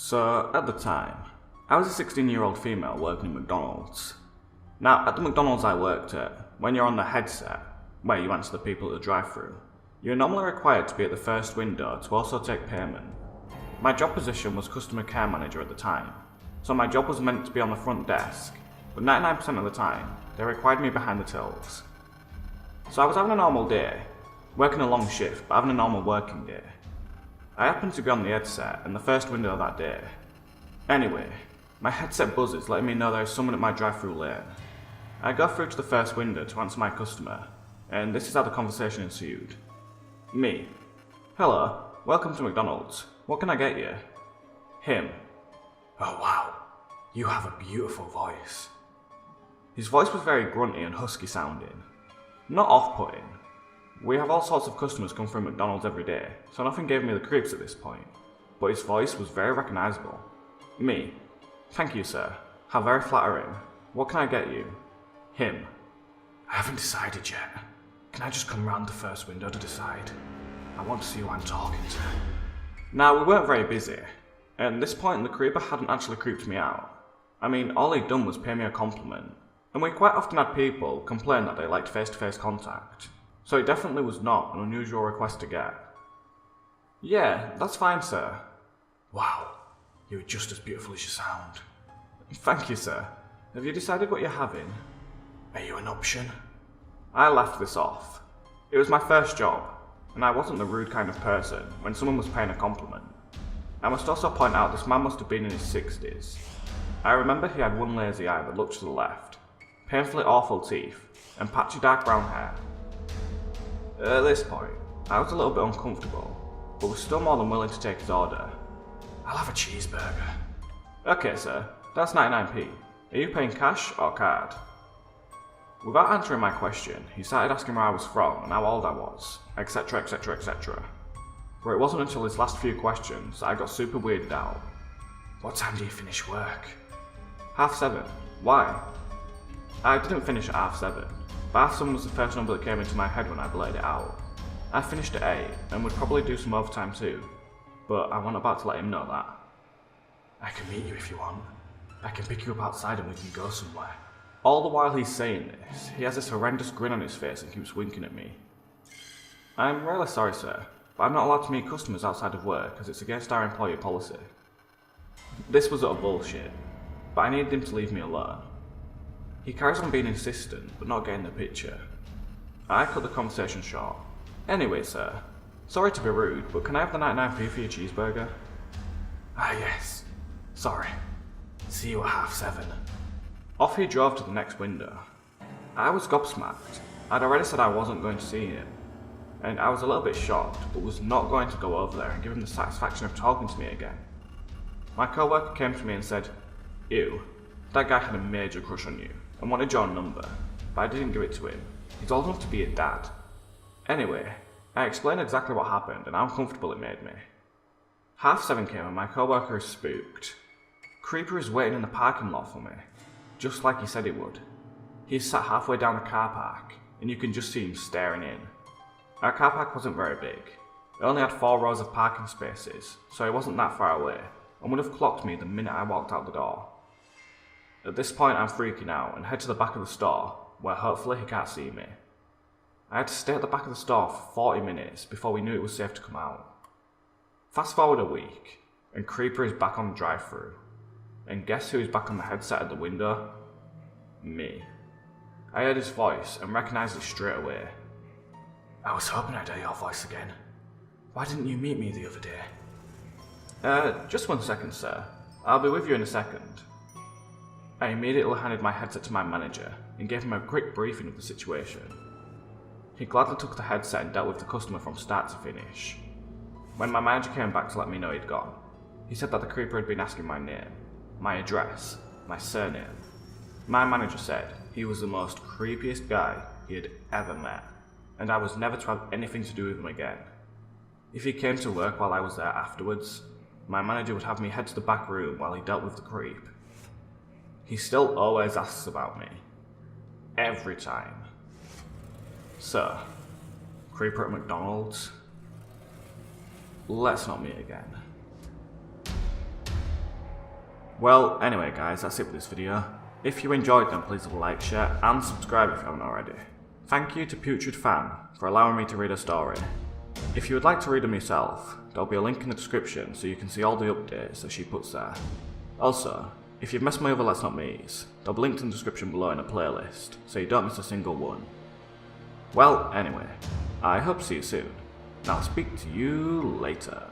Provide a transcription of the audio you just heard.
So, at the time, I was a 16-year-old female working at McDonald's. Now, at the McDonald's I worked at, when you're on the headset, where you answer the people at the drive-thru, you're normally required to be at the first window to also take payment. My job position was customer care manager at the time, so my job was meant to be on the front desk, but 99% of the time, they required me behind the tills. So I was having a normal day, working a long shift, but having a normal working day. I happened to be on the headset in the first window that day. Anyway, my headset buzzes letting me know there is someone at my drive-thru lane. I go through to the first window to answer my customer, and this is how the conversation ensued. Me: "Hello, welcome to McDonald's. What can I get you?" Him: "Oh wow, you have a beautiful voice." His voice was very grunty and husky sounding. Not off-putting. We have all sorts of customers come through McDonald's every day, so nothing gave me the creeps at this point, but his voice was very recognisable. Me: "Thank you, sir. How very flattering. What can I get you?" Him: "I haven't decided yet. Can I just come round the first window to decide? I want to see who I'm talking to." Now, we weren't very busy, and at this point the creeper hadn't actually creeped me out. I mean, all he'd done was pay me a compliment, and we quite often had people complain that they liked face-to-face contact, so it definitely was not an unusual request to get. "Yeah, that's fine, sir." "Wow, you're just as beautiful as you sound." "Thank you, sir. Have you decided what you're having?" "Are you an option?" I laughed this off. It was my first job, and I wasn't the rude kind of person when someone was paying a compliment. I must also point out this man must have been in his 60s. I remember he had one lazy eye that looked to the left, painfully awful teeth, and patchy dark brown hair. At this point, I was a little bit uncomfortable, but was still more than willing to take his order. "I'll have a cheeseburger." "Okay, sir, that's 99p. Are you paying cash or card?" Without answering my question, he started asking where I was from and how old I was, etc, etc, etc. But it wasn't until his last few questions that I got super weirded out. "What time do you finish work?" 7:30. "Why?" I didn't finish at 7:30, but 7:30 was the first number that came into my head when I blurted it out. I finished at 8 and would probably do some overtime too, but I wasn't about to let him know that. "I can meet you if you want. I can pick you up outside and we can go somewhere." All the while he's saying this, he has this horrendous grin on his face and keeps winking at me. "I'm really sorry, sir, but I'm not allowed to meet customers outside of work as it's against our employee policy." This was utter bullshit, but I needed him to leave me alone. He carries on being insistent, but not getting the picture. I cut the conversation short. "Anyway, sir, sorry to be rude, but can I have the 99p for your cheeseburger?" "Ah yes, sorry. See you at 7:30. Off he drove to the next window. I was gobsmacked. I'd already said I wasn't going to see him, and I was a little bit shocked, but was not going to go over there and give him the satisfaction of talking to me again. My co-worker came to me and said, "Ew, that guy had a major crush on you and wanted your number, but I didn't give it to him. He's old enough to be a dad." Anyway, I explained exactly what happened and how uncomfortable it made me. 7:30 came and my co-worker is spooked. Creeper is waiting in the parking lot for me, just like he said he would. He's sat halfway down the car park, and you can just see him staring in. Our car park wasn't very big. It only had 4 rows of parking spaces, so he wasn't that far away, and would have clocked me the minute I walked out the door. At this point I'm freaking out and head to the back of the store, where hopefully he can't see me. I had to stay at the back of the store for 40 minutes before we knew it was safe to come out. Fast forward a week, and Creeper is back on the drive-thru. And guess who is back on the headset at the window? Me. I heard his voice and recognised it straight away. "I was hoping I'd hear your voice again. Why didn't you meet me the other day?" Just 1 second, sir. I'll be with you in a second." I immediately handed my headset to my manager and gave him a quick briefing of the situation. He gladly took the headset and dealt with the customer from start to finish. When my manager came back to let me know he'd gone, he said that the creeper had been asking my name, my address, my surname. My manager said he was the most creepiest guy he had ever met, and I was never to have anything to do with him again. If he came to work while I was there afterwards, my manager would have me head to the back room while he dealt with the creep. He still always asks about me. Every time. So, creeper at McDonald's? Let's not meet again. Well, anyway guys, that's it for this video. If you enjoyed them, please leave a like, share, and subscribe if you haven't already. Thank you to PutridFan for allowing me to read a story. If you would like to read them yourself, there'll be a link in the description so you can see all the updates that she puts there. Also, if you've missed my other Let's Not Me's, they'll be linked in the description below in a playlist, so you don't miss a single one. Well, anyway, I hope to see you soon, and I'll speak to you later.